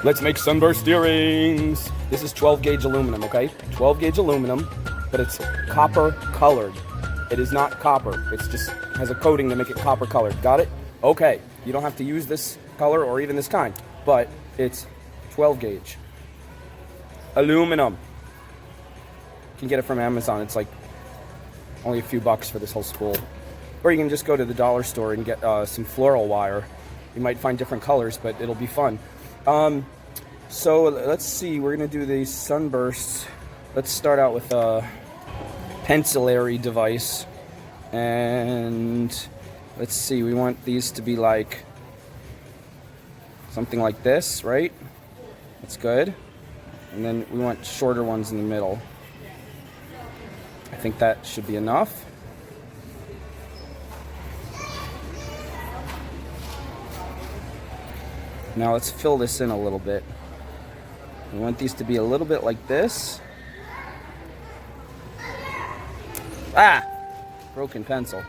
Let's make sunburst earrings. This is 12 gauge aluminum, okay? 12 gauge aluminum, but it's copper colored. It is not copper. It's just has a coating to make it copper colored. Got it? Okay. You don't have to use this color or even this kind, but it's 12 gauge aluminum. You can get it from Amazon. It's like only a few bucks for this whole spool. Or you can just go to the dollar store and get some floral wire. You might find different colors, but it'll be fun. So let's see, we're gonna do these sunbursts. Let's start out with a pencilary device. And let's see, we want these to be like something like this, right? That's good. And then we want shorter ones in the middle. I think that should be enough. Now let's fill this in a little bit. We want these to be a little bit like this. Ah! Broken pencil.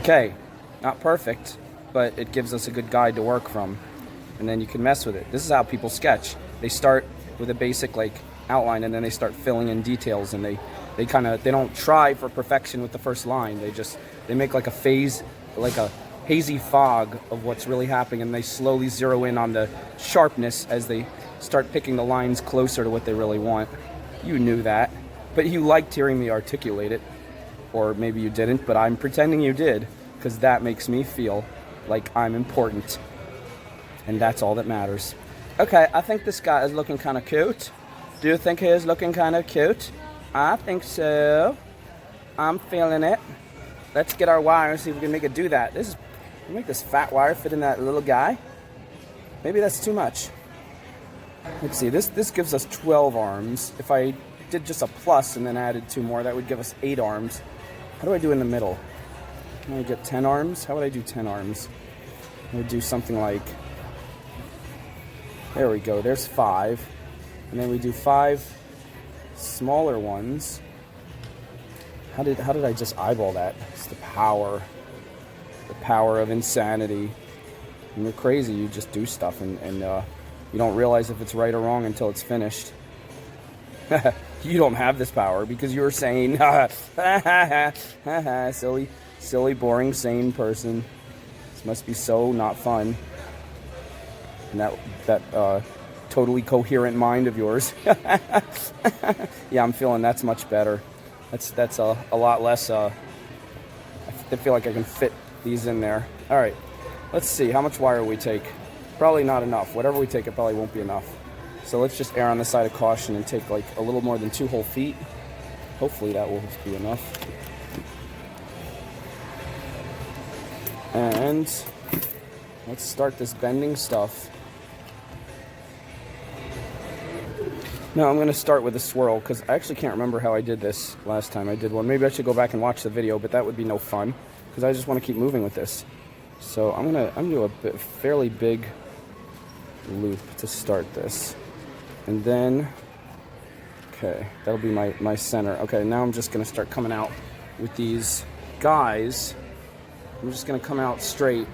Okay. Not perfect, but it gives us a good guide to work from, and then you can mess with it. This is how people sketch. They start with a basic like outline, and then they start filling in details, and they don't try for perfection with the first line. They make like a phase, like a hazy fog of what's really happening, and they slowly zero in on the sharpness as they start picking the lines closer to what they really want. You knew that, but you liked hearing me articulate it, or maybe you didn't, but I'm pretending you did, because that makes me feel like I'm important, and that's all that matters. Okay, I think this guy is looking kind of cute. Do you think he is looking kind of cute? I think so. I'm feeling it. Let's get our wire and see if we can make it do that. Make this fat wire fit in that little guy. Maybe that's too much. Let's see, this gives us 12 arms. If I did just a plus and then added 2 more, that would give us 8 arms. How do I do in the middle? Can I get 10 arms? How would I do 10 arms? I would do something like, there we go, there's 5. And then we do 5 smaller ones. How did I just eyeball that? It's the power of insanity. When you're crazy, you just do stuff and you don't realize if it's right or wrong until it's finished. You don't have this power because you're sane. Silly, boring, sane person. This must be so not fun. And that totally coherent mind of yours. Yeah, I'm feeling that's much better. That's a lot less. I feel like I can fit these in there. All right, let's see how much wire we take. Probably not enough. Whatever we take, it probably won't be enough. So let's just err on the side of caution and take like a little more than 2 whole feet. Hopefully that will be enough. And let's start this bending stuff. Now I'm going to start with a swirl because I actually can't remember how I did this last time I did one. Maybe I should go back and watch the video, but that would be no fun because I just want to keep moving with this. So I'm gonna do a fairly big loop to start this, and then okay, that'll be my center. Okay, now I'm just gonna start coming out with these guys. I'm just going to come out straight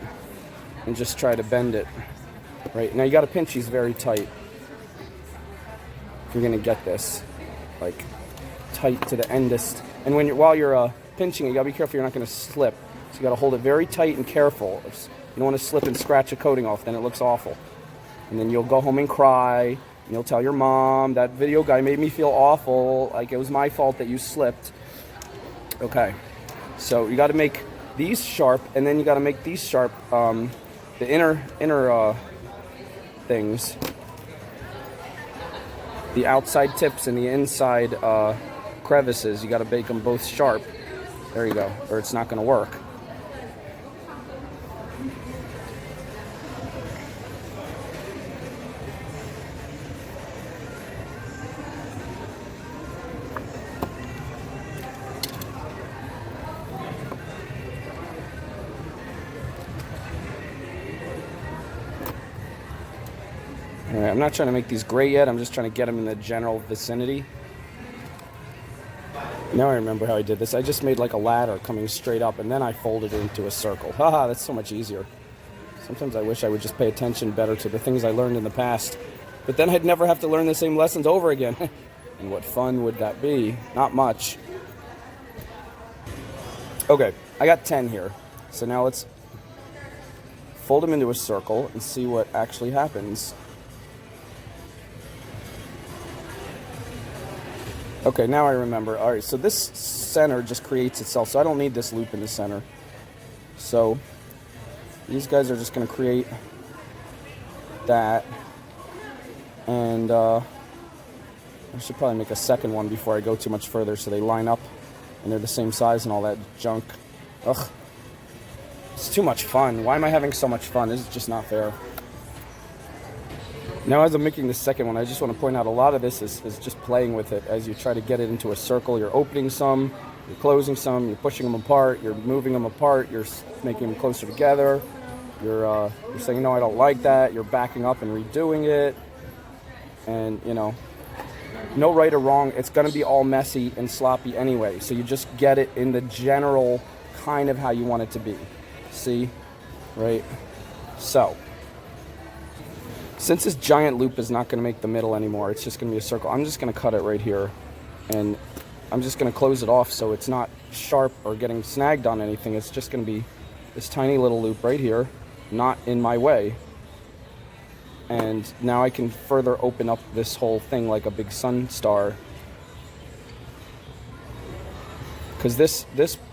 and just try to bend it. Right, now you got to pinch these very tight. If you're going to get this, like, tight to the endest. And while you're pinching it, you got to be careful you're not going to slip. So you got to hold it very tight and careful. You don't want to slip and scratch a coating off, then it looks awful. And then you'll go home and cry, and you'll tell your mom, that video guy made me feel awful, like it was my fault that you slipped. Okay, so you got to make these sharp, and then you got to make these sharp, the inner things, the outside tips and the inside crevices. You got to make them both sharp. There you go, or it's not going to work. Alright, I'm not trying to make these gray yet. I'm just trying to get them in the general vicinity. Now I remember how I did this. I just made like a ladder coming straight up, and then I folded it into a circle. Haha, that's so much easier. Sometimes I wish I would just pay attention better to the things I learned in the past. But then I'd never have to learn the same lessons over again. And what fun would that be? Not much. Okay, I got 10 here. So now let's fold them into a circle and see what actually happens. Okay, now I remember. All right, so this center just creates itself, so I don't need this loop in the center. So these guys are just going to create that. And I should probably make a second one before I go too much further so they line up and they're the same size and all that junk. Ugh. It's too much fun. Why am I having so much fun? This is just not fair. Now, as I'm making the second one, I just want to point out a lot of this is just playing with it as you try to get it into a circle. You're opening some, you're closing some, you're pushing them apart, you're moving them apart, you're making them closer together, you're saying, no, I don't like that, you're backing up and redoing it, and, you know, no right or wrong. It's going to be all messy and sloppy anyway, so you just get it in the general kind of how you want it to be. See? Right? So since this giant loop is not going to make the middle anymore, it's just going to be a circle, I'm just going to cut it right here. And I'm just going to close it off so it's not sharp or getting snagged on anything. It's just going to be this tiny little loop right here, not in my way. And now I can further open up this whole thing like a big sun star. Because this,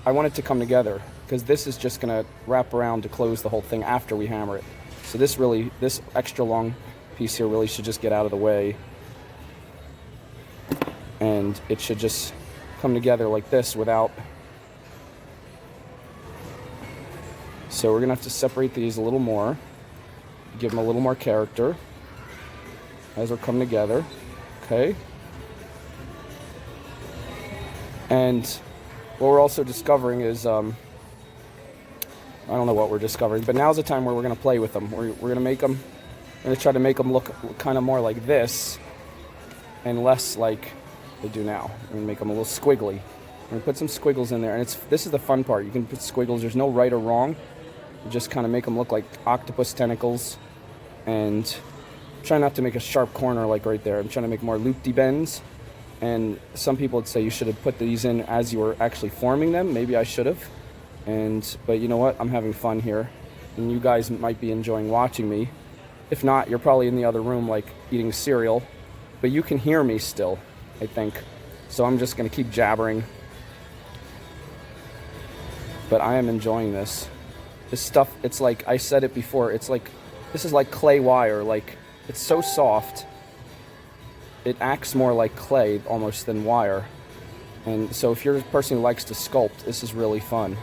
I want it to come together. Because this is just going to wrap around to close the whole thing after we hammer it. So this extra long piece here really should just get out of the way. And it should just come together like this without... So we're going to have to separate these a little more. Give them a little more character as they're coming together. Okay. And what we're also discovering is... I don't know what we're discovering, but now's the time where we're going to play with them. We're going to make them, we're going to try to make them look kind of more like this and less like they do now. We're going to make them a little squiggly. We're going to put some squiggles in there, and this is the fun part. You can put squiggles. There's no right or wrong. You just kind of make them look like octopus tentacles, and try not to make a sharp corner like right there. I'm trying to make more loop-de-bends, and some people would say you should have put these in as you were actually forming them. Maybe I should have. But you know what? I'm having fun here, and you guys might be enjoying watching me. If not, you're probably in the other room, like eating cereal, but you can hear me still, I think. So I'm just going to keep jabbering. But I am enjoying this. This stuff, it's like, I said it before, it's like, this is like clay wire. Like, it's so soft. It acts more like clay almost than wire. And so if you're a person who likes to sculpt, this is really fun.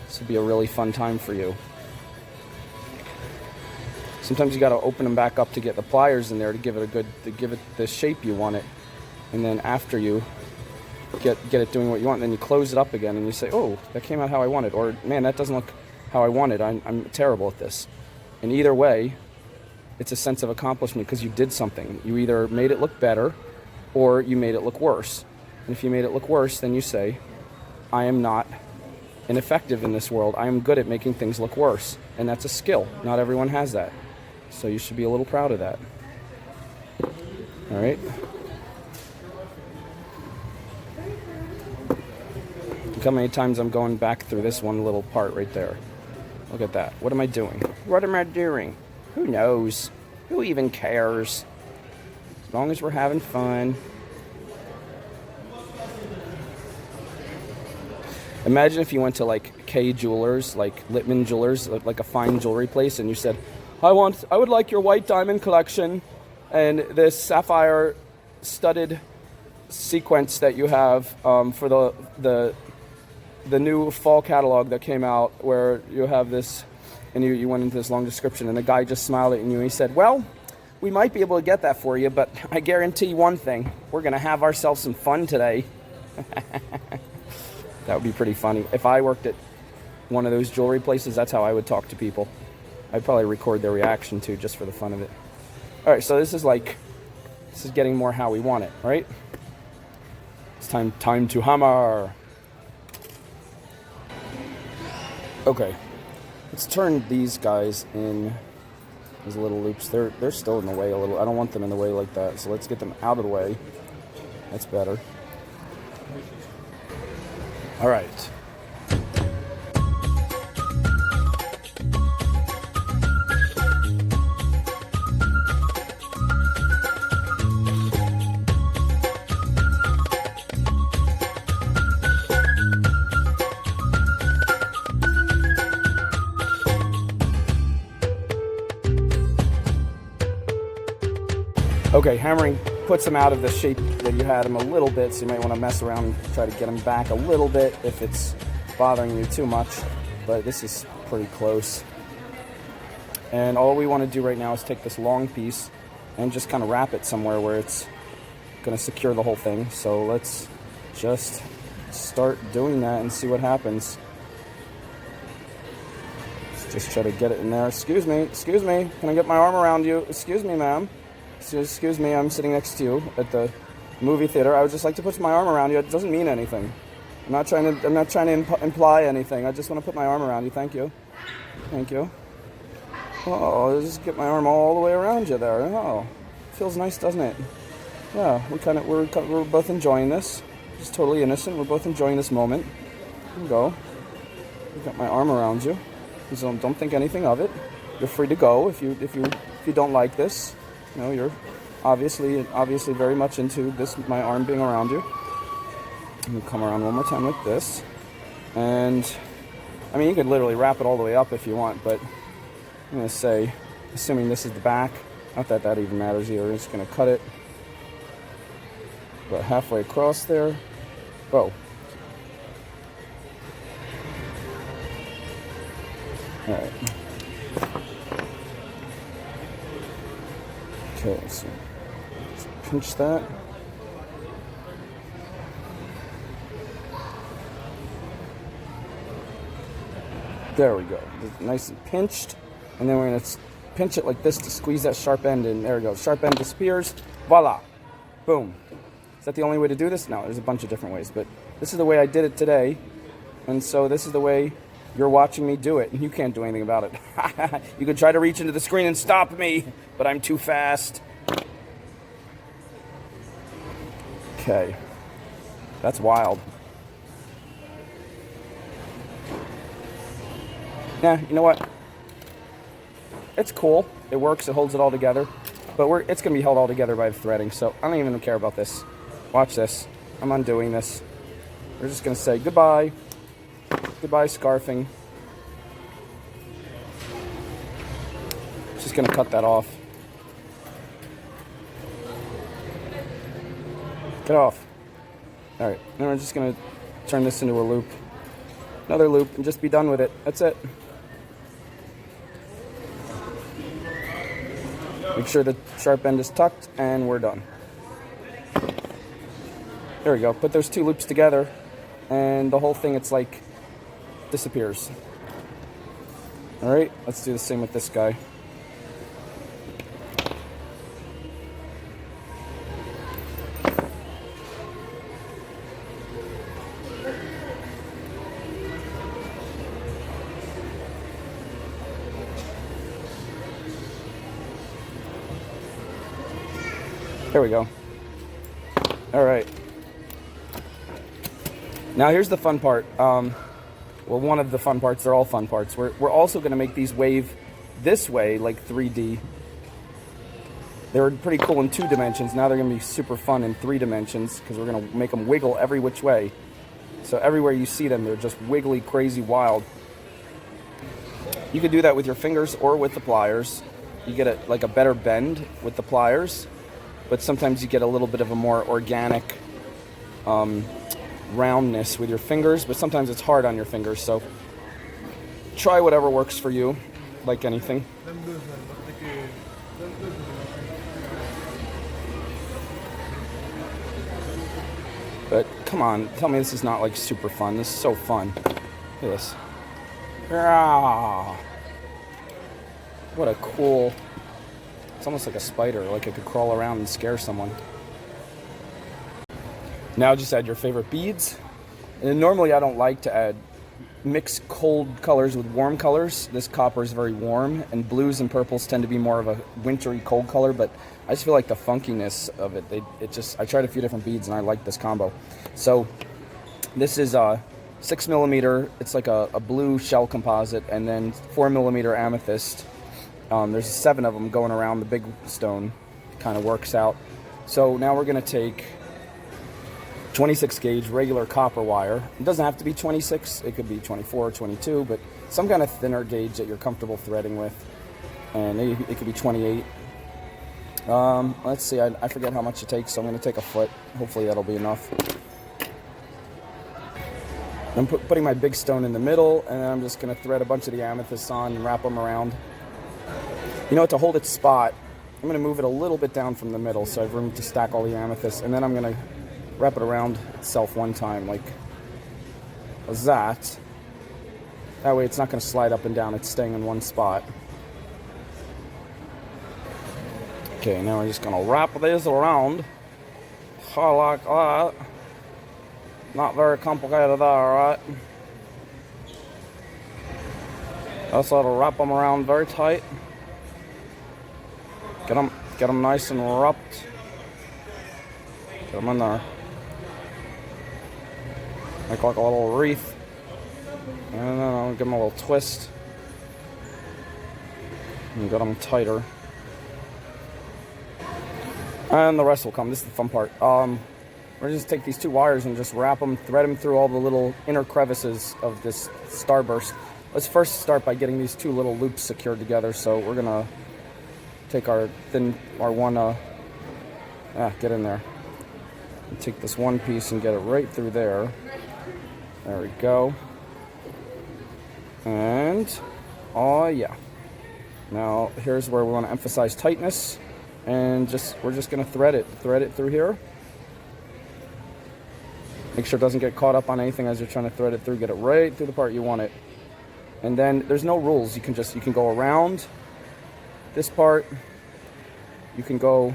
This would be a really fun time for you. Sometimes you got to open them back up to get the pliers in there to give it the shape you want it. And then after you get it doing what you want, then you close it up again and you say, oh, that came out how I wanted. Or, man, that doesn't look how I wanted. I'm terrible at this. And either way, it's a sense of accomplishment because you did something. You either made it look better or you made it look worse. And if you made it look worse, then you say, I am not ineffective in this world. I am good at making things look worse. And that's a skill. Not everyone has that. So you should be a little proud of that. All right. Look how many times I'm going back through this one little part right there. Look at that. What am I doing? What am I doing? Who knows? Who even cares? As long as we're having fun. Imagine if you went to like K Jewelers, like Littman Jewelers, like a fine jewelry place, and you said, I would like your white diamond collection and this sapphire studded sequence that you have for the new fall catalog that came out, where you have this, and you went into this long description, and the guy just smiled at you and he said, well, we might be able to get that for you, but I guarantee you one thing, we're going to have ourselves some fun today. That would be pretty funny. If I worked at one of those jewelry places, that's how I would talk to people. I'd probably record their reaction too, just for the fun of it. All right, so this is getting more how we want it, right? It's time to hammer. Okay, let's turn these guys in. These little loops, they're still in the way a little. I don't want them in the way like that, so let's get them out of the way. That's better. All right. Okay, hammering puts them out of the shape that you had them a little bit, so you might want to mess around and try to get them back a little bit if it's bothering you too much, but this is pretty close. And all we want to do right now is take this long piece and just kind of wrap it somewhere where it's going to secure the whole thing. So let's just start doing that and see what happens. Let's just try to get it in there. Excuse me, can I get my arm around you? Excuse me, ma'am. Excuse me, I'm sitting next to you at the movie theater. I would just like to put my arm around you. It doesn't mean anything. I'm not trying to imply anything. I just want to put my arm around you. Thank you. Thank you. Oh, I'll just get my arm all the way around you there. Oh, feels nice, doesn't it? Yeah, we're both enjoying this. It's totally innocent. We're both enjoying this moment. Here we go. I've got my arm around you. So don't think anything of it. You're free to go if you don't like this. You know, you're obviously very much into this, my arm being around you. I'm going to come around one more time like this. And, I mean, you could literally wrap it all the way up if you want, but I'm going to say, assuming this is the back, not that that even matters either, I'm just going to cut it about halfway across there. Oh. All right. Okay, so let's pinch that. There we go. Nice and pinched. And then we're going to pinch it like this to squeeze that sharp end in. There we go. Sharp end disappears. Voila. Boom. Is that the only way to do this? No, there's a bunch of different ways. But this is the way I did it today. And so this is the way you're watching me do it. And you can't do anything about it. You could try to reach into the screen and stop me, but I'm too fast. Okay. That's wild. Yeah, you know what? It's cool. It works. It holds it all together. But it's going to be held all together by the threading, so I don't even care about this. Watch this. I'm undoing this. We're just going to say goodbye. Goodbye, scarfing. Just going to cut that off. Get off. All right. Then we're just going to turn this into a loop. Another loop, and just be done with it. That's it. Make sure the sharp end is tucked, and we're done. There we go. Put those two loops together, and the whole thing, it's like, disappears. All right, let's do the same with this guy. There we go. All right. Now here's the fun part. Well, one of the fun parts. They're all fun parts. We're also going to make these wave this way, like 3D. They were pretty cool in 2 dimensions. Now they're going to be super fun in 3 dimensions because we're going to make them wiggle every which way. So everywhere you see them, they're just wiggly, crazy, wild. You could do that with your fingers or with the pliers. You get like a better bend with the pliers. But sometimes you get a little bit of a more organic roundness with your fingers, but sometimes it's hard on your fingers, so try whatever works for you, like anything. But come on, tell me this is not like super fun. This is so fun. Look at this. Ah, what a cool... almost like a spider, like it could crawl around and scare someone. Now just add your favorite beads. And normally I don't like to add mix cold colors with warm colors. This copper is very warm, and blues and purples tend to be more of a wintry cold color, but I just feel like the funkiness of it, I tried a few different beads and I like this combo. So this is 6mm, it's like a blue shell composite, and then 4mm amethyst. There's 7 of them going around the big stone, kind of works out. So now we're going to take 26 gauge regular copper wire. It doesn't have to be 26, it could be 24 or 22, but some kind of thinner gauge that you're comfortable threading with. And it could be 28. Let's see, I forget how much it takes, so I'm going to take a foot. Hopefully that'll be enough. I'm putting my big stone in the middle, and then I'm just going to thread a bunch of the amethysts on and wrap them around. You know what, to hold its spot, I'm going to move it a little bit down from the middle so I have room to stack all the amethysts, and then I'm going to wrap it around itself one time, like that. That way it's not going to slide up and down, it's staying in one spot. Okay, now we're just going to wrap this around. Like that. Not very complicated there, right? Also, to wrap them around very tight. Get them nice and wrapped. Get them in there. Make like a little wreath. And then I'll give them a little twist. And get them tighter. And the rest will come. This is the fun part. We're going to just take these 2 wires and just wrap them, thread them through all the little inner crevices of this starburst. Let's first start by getting these 2 little loops secured together. So we're going to take our one, get in there. And take this one piece and get it right through there. There we go. And, oh yeah. Now, here's where we want to emphasize tightness. And we're just going to thread it through here. Make sure it doesn't get caught up on anything as you're trying to thread it through. Get it right through the part you want it. And then there's no rules. You can go around this part. You can go,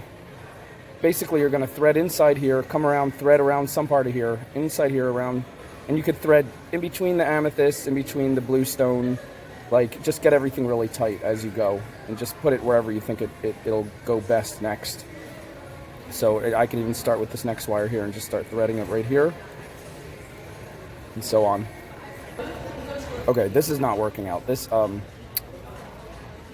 basically you're going to thread inside here, come around, thread around some part of here, inside here, around, and you could thread in between the amethyst, in between the blue stone. Like, just get everything really tight as you go, and just put it wherever you think it'll go best next. So I can even start with this next wire here and just start threading it right here, and so on. Okay, this is not working out. This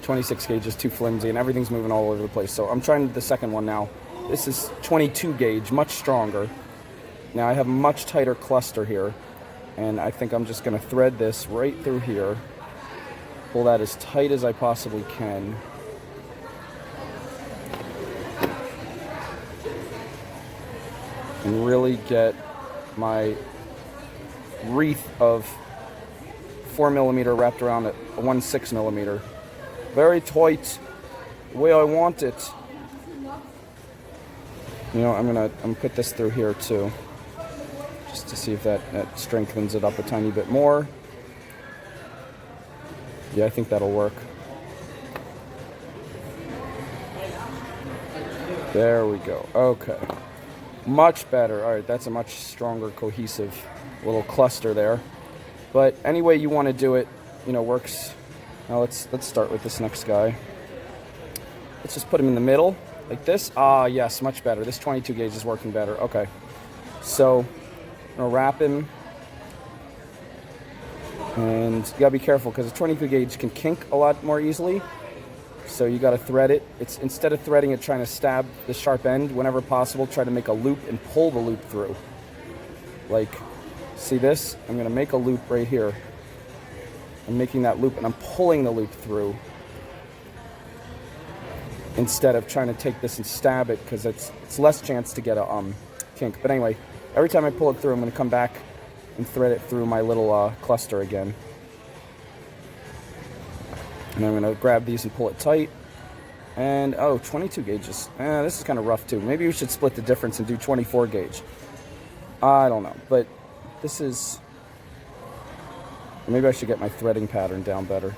26 gauge is too flimsy, and everything's moving all over the place. So I'm trying the second one now. This is 22 gauge, much stronger. Now I have a much tighter cluster here, and I think I'm just going to thread this right through here. Pull that as tight as I possibly can. And really get my wreath of 4mm wrapped around it, a 1/6mm. Very tight, the way I want it. You know, I'm gonna put this through here too, just to see if that strengthens it up a tiny bit more. Yeah, I think that'll work. There we go. Okay. Much better. All right, that's a much stronger, cohesive little cluster there. But any way you want to do it, you know, works. Now let's start with this next guy. Let's just put him in the middle, like this. Ah, yes, much better. This 22 gauge is working better. Okay. So, I'm going to wrap him. And you gotta be careful because the 22 gauge can kink a lot more easily. So you gotta thread it. It's instead of threading it trying to stab the sharp end, whenever possible, try to make a loop and pull the loop through. Like, see this? I'm gonna make a loop right here. I'm making that loop and I'm pulling the loop through. Instead of trying to take this and stab it, because it's less chance to get a kink. But anyway, every time I pull it through, I'm gonna come back and thread it through my little cluster again. And I'm going to grab these and pull it tight. And, oh, 22 gauges. This is kind of rough, too. Maybe we should split the difference and do 24 gauge. I don't know. But this is... Maybe I should get my threading pattern down better.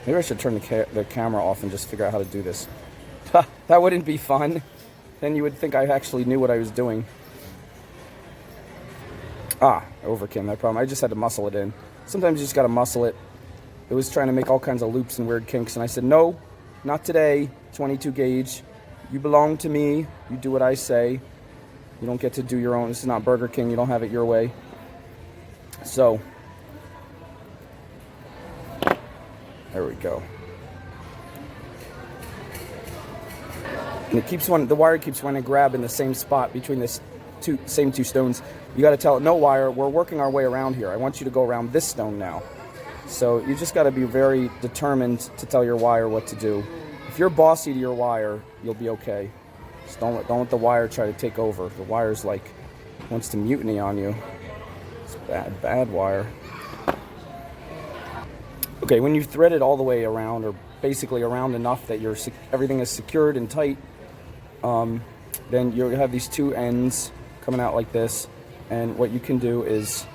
Maybe I should turn the camera off and just figure out how to do this. That wouldn't be fun. Then you would think I actually knew what I was doing. I overcame that problem. I just had to muscle it in. Sometimes you just gotta muscle it. It was trying to make all kinds of loops and weird kinks, and I said, no, not today, 22 gauge. You belong to me. You do what I say. You don't get to do your own. This is not Burger King. You don't have it your way. So, there we go. And it keeps the wire keeps wanting to grab in the same spot between this same two stones. You got to tell it, no wire, we're working our way around here. I want you to go around this stone now. So you just got to be very determined to tell your wire what to do. If you're bossy to your wire, you'll be okay. Just don't let the wire try to take over. The wire's like wants to mutiny on you. It's bad wire. Okay, when you've threaded all the way around, or basically around enough that everything is secured and tight, then you'll have these two ends coming out like this, and what you can do is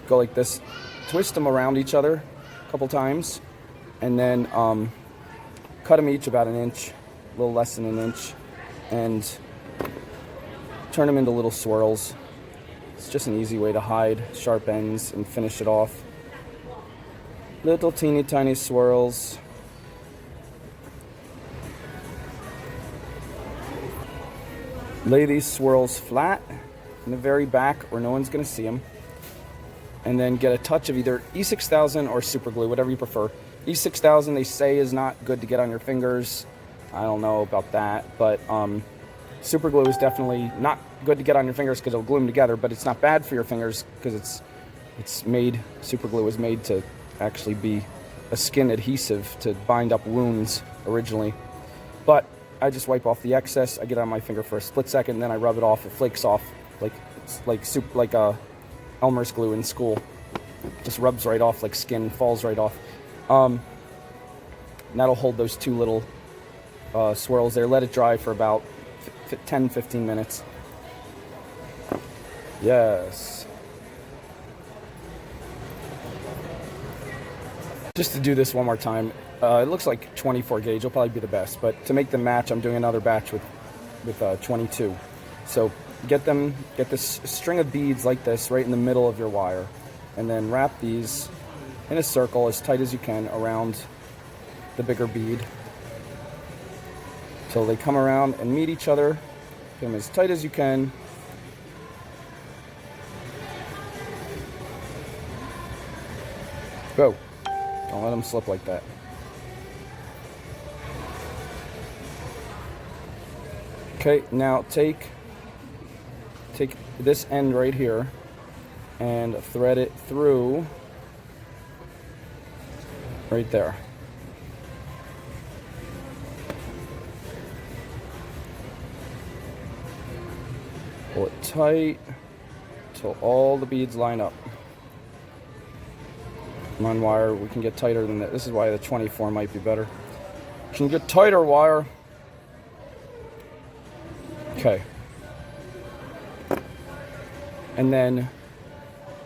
go like this, twist them around each other a couple times, and then cut them each about an inch, a little less than an inch, and turn them into little swirls. It's just an easy way to hide sharp ends and finish it off. Little teeny tiny swirls. Lay these swirls flat in the very back where no one's going to see them. And then get a touch of either E6000 or super glue, whatever you prefer. E6000 they say is not good to get on your fingers. I don't know about that, but super glue is definitely not good to get on your fingers because it'll glue them together, but it's not bad for your fingers because super glue is made to actually be a skin adhesive to bind up wounds originally. But I just wipe off the excess. I get it on my finger for a split second, and then I rub it off. It flakes off like Elmer's glue in school. Just rubs right off like skin, falls right off. And that'll hold those two little swirls there. Let it dry for about 10-15 minutes. Yes. Just to do this one more time, it looks like 24 gauge will probably be the best, but to make them match, I'm doing another batch with 22. So get this string of beads like this right in the middle of your wire, and then wrap these in a circle as tight as you can around the bigger bead till they come around and meet each other. Get them as tight as you can. Go. Don't let them slip like that. Okay, now take this end right here and thread it through right there. Pull it tight till all the beads line up. Come on, wire, we can get tighter than that. This is why the 24 might be better. We can get tighter, wire. Okay. And then,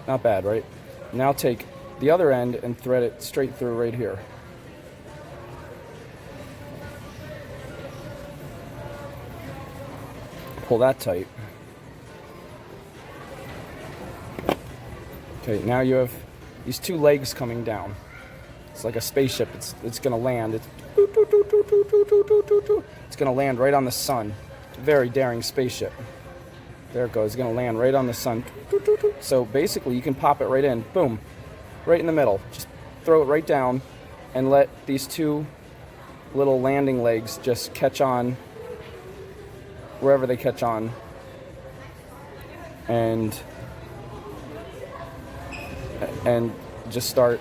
not bad, right? Now take the other end and thread it straight through right here. Pull that tight. Okay, now you have these two legs coming down. It's like a spaceship. It's going to land. It's going to land right on the sun. It's a very daring spaceship. There it goes. It's going to land right on the sun. So basically, you can pop it right in. Boom. Right in the middle. Just throw it right down and let these two little landing legs just catch on wherever they catch on. And just start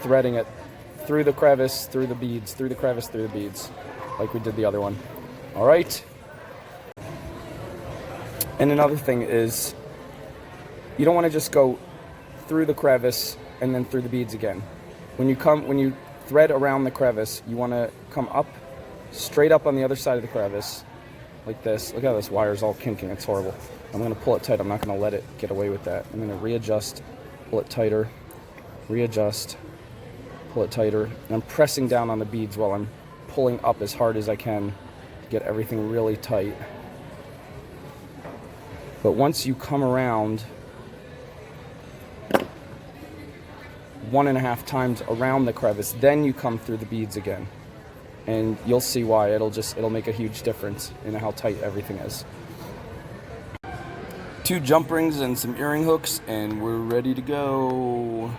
threading it through the crevice, through the beads, through the crevice, through the beads, like we did the other one. All right. And another thing is, you don't want to just go through the crevice and then through the beads again. When you thread around the crevice, you want to come up, straight up on the other side of the crevice, like this. Look how this wire's all kinking. It's horrible. I'm going to pull it tight. I'm not going to let it get away with that. I'm going to readjust, pull it tighter, readjust, pull it tighter. And I'm pressing down on the beads while I'm pulling up as hard as I can to get everything really tight. But once you come around 1.5 times around the crevice, then you come through the beads again. And you'll see why. It'll make a huge difference in how tight everything is. 2 jump rings and some earring hooks, and we're ready to go.